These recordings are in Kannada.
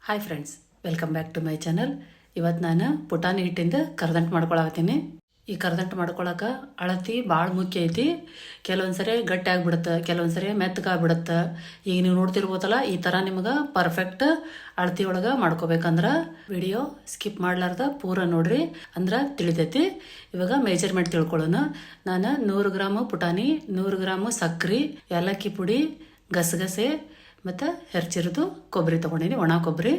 Hi friends, welcome back to my channel. ಇವತ್ತು ನಾನು ಪುಟಾಣಿ ಹಿಟ್ಟಿಂದ ಕರ್ದಂಟು ಮಾಡ್ಕೊಳತ್ತೀನಿ. ಈ ಕರ್ದಂಟು ಮಾಡ್ಕೊಳಕ್ಕೆ ಅಳತಿ ಭಾಳ ಮುಖ್ಯ ಐತಿ. ಕೆಲವೊಂದು ಸರಿ ಗಟ್ಟಿ ಆಗಿಬಿಡುತ್ತೆ, ಕೆಲವೊಂದು ಸರಿ ಮೆತ್ತಗಾಗ್ಬಿಡುತ್ತೆ. ಈಗ ನೀವು ನೋಡ್ತಿರ್ಬೋದಲ್ಲ, ಈ ಥರ ನಿಮ್ಗೆ ಪರ್ಫೆಕ್ಟ್ ಅಳತಿ ಒಳಗೆ ಮಾಡ್ಕೋಬೇಕಂದ್ರೆ ವಿಡಿಯೋ ಸ್ಕಿಪ್ ಮಾಡ್ಲಾರ್ದ ಪೂರ ನೋಡ್ರಿ, ಅಂದ್ರೆ ತಿಳಿತೈತಿ. ಇವಾಗ ಮೆಜರ್ಮೆಂಟ್ ತಿಳ್ಕೊಳ್ಳೋಣ. ನಾನು 100 ಗ್ರಾಮು ಪುಟಾಣಿ, 100 ಗ್ರಾಮು ಸಕ್ರೆ, ಏಲಕ್ಕಿ ಪುಡಿ, ಗಸಗಸೆ ಮತ್ತು ಹೆಚ್ಚಿರೋದು ಕೊಬ್ಬರಿ ತೊಗೊಂಡಿನಿ, ಒಣ ಕೊಬ್ಬರಿ.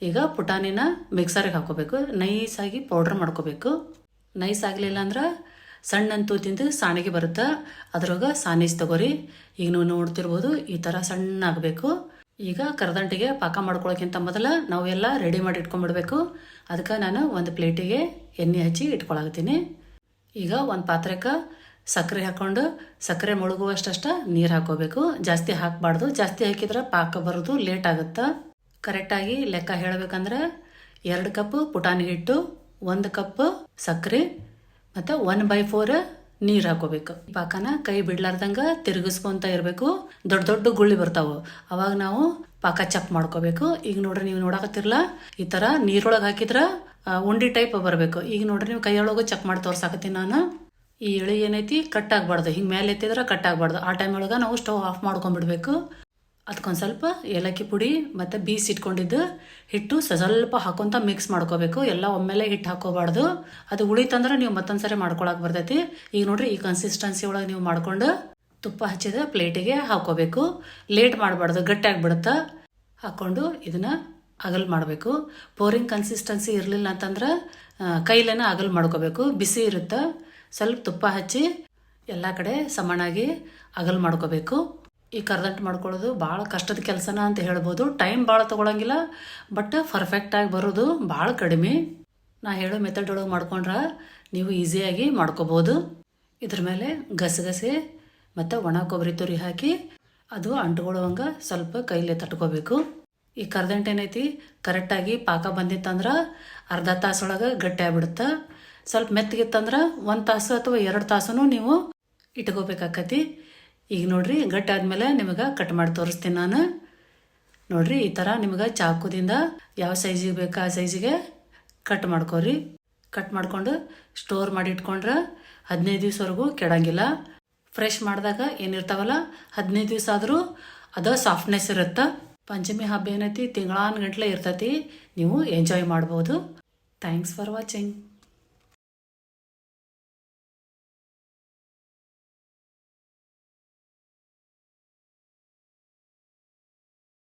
ಈಗ ಪುಟಾಣಿನ ಮಿಕ್ಸರಿಗೆ ಹಾಕೋಬೇಕು, ನೈಸಾಗಿ ಪೌಡ್ರ್ ಮಾಡ್ಕೋಬೇಕು. ನೈಸ್ ಆಗಲಿಲ್ಲ ಅಂದ್ರೆ ಸಣ್ಣ ತೂತಿಂದು ಸಾಣಿಗೆ ಬರುತ್ತೆ, ಅದ್ರೊಳಗೆ ಸಾನೀಸ್ ತಗೋರಿ. ಈಗ ನೀವು ನೋಡ್ತಿರ್ಬೋದು, ಈ ಥರ ಸಣ್ಣ ಆಗಬೇಕು. ಈಗ ಕರ್ದಂಟಿಗೆ ಪಾಕ ಮಾಡ್ಕೊಳ್ಳೋಕ್ಕಿಂತ ಮೊದಲು ನಾವು ಎಲ್ಲ ರೆಡಿ ಮಾಡಿ ಇಟ್ಕೊಂಡ್ಬಿಡ್ಬೇಕು. ಅದಕ್ಕೆ ನಾನು ಒಂದು ಪ್ಲೇಟಿಗೆ ಎಣ್ಣೆ ಹಚ್ಚಿ ಇಟ್ಕೊಳತ್ತೀನಿ. ಈಗ ಒಂದು ಪಾತ್ರೆಗೆ ಸಕ್ಕರೆ ಹಾಕ್ಕೊಂಡು ಸಕ್ಕರೆ ಮುಳುಗುವಷ್ಟಷ್ಟ ನೀರು ಹಾಕೋಬೇಕು. ಜಾಸ್ತಿ ಹಾಕಬಾರ್ದು, ಜಾಸ್ತಿ ಹಾಕಿದ್ರೆ ಪಾಕ ಬರೋದು ಲೇಟ್ ಆಗುತ್ತೆ. ಕರೆಕ್ಟಾಗಿ ಲೆಕ್ಕ ಹೇಳಬೇಕಂದ್ರೆ 2 ಕಪ್ ಪುಟಾಣಿ ಹಿಟ್ಟು, 1 ಕಪ್ ಸಕ್ಕರೆ ಮತ್ತು 1/4 ನೀರು ಹಾಕೋಬೇಕು. ಪಾಕನ ಕೈ ಬಿಡ್ಲಾರ್ದಂಗೆ ತಿರುಗಿಸ್ಕೊಂತ ಇರಬೇಕು. ದೊಡ್ಡ ದೊಡ್ಡ ಗುಳ್ಳಿ ಬರ್ತಾವೆ, ಅವಾಗ ನಾವು ಪಾಕ ಚೆಕ್ ಮಾಡ್ಕೋಬೇಕು. ಈಗ ನೋಡ್ರಿ, ನೀವು ನೋಡಕತ್ತಿರಲ್ಲ, ಈ ಥರ ನೀರೊಳಗೆ ಹಾಕಿದ್ರೆ ಉಂಡಿ ಟೈಪ್ ಬರಬೇಕು. ಈಗ ನೋಡ್ರಿ, ನೀವು ಕೈಯೊಳಗೂ ಚೆಕ್ ಮಾಡಿ ತೋರ್ಸಾಕತ್ತೀನಿ ನಾನು. ಈ ಎಳೆ ಏನೈತಿ ಕಟ್ ಆಗಬಾರ್ದು, ಹಿಂಗೆ ಮೇಲೆ ಎತ್ತಿದ್ರೆ ಕಟ್ ಆಗಬಾರ್ದು. ಆ ಟೈಮ್ ಒಳಗೆ ನಾವು ಸ್ಟವ್ ಆಫ್ ಮಾಡ್ಕೊಂಡ್ಬಿಡ್ಬೇಕು. ಅದಕ್ಕೊಂದು ಸ್ವಲ್ಪ ಏಲಕ್ಕಿ ಪುಡಿ ಮತ್ತು ಬೀಸಿಟ್ಕೊಂಡಿದ್ದು ಹಿಟ್ಟು ಸ್ವಲ್ಪ ಹಾಕೊಂತ ಮಿಕ್ಸ್ ಮಾಡ್ಕೋಬೇಕು. ಎಲ್ಲ ಒಮ್ಮೆಲೆ ಹಿಟ್ಟು ಹಾಕೋಬಾರ್ದು, ಅದು ಉಳಿತಂದ್ರೆ ನೀವು ಮತ್ತೊಂದು ಸರಿ ಮಾಡ್ಕೊಳಕ್ಕೆ ಬರ್ತೈತಿ. ಈಗ ನೋಡ್ರಿ, ಈ ಕನ್ಸಿಸ್ಟೆನ್ಸಿ ಒಳಗೆ ನೀವು ಮಾಡ್ಕೊಂಡು ತುಪ್ಪ ಹಚ್ಚಿದ ಪ್ಲೇಟಿಗೆ ಹಾಕೋಬೇಕು. ಲೇಟ್ ಮಾಡಬಾರ್ದು, ಗಟ್ಟಿ ಆಗಿಬಿಡುತ್ತೆ. ಹಾಕ್ಕೊಂಡು ಇದನ್ನು ಅಗಲ್ ಮಾಡಬೇಕು. ಪೋರಿಂಗ್ ಕನ್ಸಿಸ್ಟೆನ್ಸಿ ಇರಲಿಲ್ಲ ಅಂತಂದ್ರೆ ಕೈಲೇನ ಅಗಲ್ ಮಾಡ್ಕೋಬೇಕು. ಬಿಸಿ ಇರುತ್ತೆ, ಸ್ವಲ್ಪ ತುಪ್ಪ ಹಚ್ಚಿ ಎಲ್ಲ ಕಡೆ ಸಮಾನಾಗಿ ಅಗಲ್ ಮಾಡ್ಕೋಬೇಕು. ಈ ಕರ್ದಂಟು ಮಾಡ್ಕೊಳ್ಳೋದು ಭಾಳ ಕಷ್ಟದ ಕೆಲಸನ ಅಂತ ಹೇಳ್ಬೋದು. ಟೈಮ್ ಭಾಳ ತೊಗೊಳಂಗಿಲ್ಲ, ಬಟ್ ಪರ್ಫೆಕ್ಟಾಗಿ ಬರೋದು ಭಾಳ ಕಡಿಮೆ. ನಾ ಹೇಳೋ ಮೆಥಡ್ ಒಳಗೆ ಮಾಡ್ಕೊಂಡ್ರೆ ನೀವು ಈಸಿಯಾಗಿ ಮಾಡ್ಕೋಬೋದು. ಇದ್ರ ಮೇಲೆ ಗಸಗಸೆ ಮತ್ತು ಒಣ ಕೊಬ್ಬರಿ ತುರಿ ಹಾಕಿ ಅದು ಅಂಟ್ಕೊಳ್ಳುವಂಗೆ ಸ್ವಲ್ಪ ಕೈಲೇ ತಟ್ಕೋಬೇಕು. ಈ ಕರ್ದಂಟು ಏನೈತಿ ಕರೆಕ್ಟಾಗಿ ಪಾಕ ಬಂದಿತ್ತಂದ್ರೆ ಅರ್ಧ ತಾಸೊಳಗೆ ಗಟ್ಟಿ ಆಗ್ಬಿಡುತ್ತೆ. ಸ್ವಲ್ಪ ಮೆತ್ತಗಿತ್ತಂದ್ರೆ 1 ತಾಸು ಅಥವಾ 2 ತಾಸು ನೀವು ಇಟ್ಕೋಬೇಕಾಕತಿ. ಈಗ ನೋಡ್ರಿ, ಗಟ್ಟಿ ಆದಮೇಲೆ ನಿಮಗೆ ಕಟ್ ಮಾಡಿ ತೋರಿಸ್ತೀನಿ ನಾನು. ನೋಡ್ರಿ, ಈ ಥರ ನಿಮಗೆ ಚಾಕುದಿಂದ ಯಾವ ಸೈಜಿಗೆ ಬೇಕು ಆ ಸೈಜಿಗೆ ಕಟ್ ಮಾಡ್ಕೊರಿ. ಕಟ್ ಮಾಡ್ಕೊಂಡು ಸ್ಟೋರ್ ಮಾಡಿ ಇಟ್ಕೊಂಡ್ರೆ 15 ದಿವ್ಸವರೆಗೂ ಕೆಡಂಗಿಲ್ಲ. ಫ್ರೆಶ್ ಮಾಡಿದಾಗ ಏನಿರ್ತಾವಲ್ಲ, 15 ದಿವಸ ಆದರೂ ಅದು ಸಾಫ್ಟ್ನೆಸ್ ಇರುತ್ತೆ. ಪಂಚಮಿ ಹಬ್ಬ ಏನೈತಿ ತಿಂಗಳಾನು ಗಂಟ್ಲೆ ಇರ್ತೈತಿ, ನೀವು ಎಂಜಾಯ್ ಮಾಡ್ಬೋದು. Thanks for watching.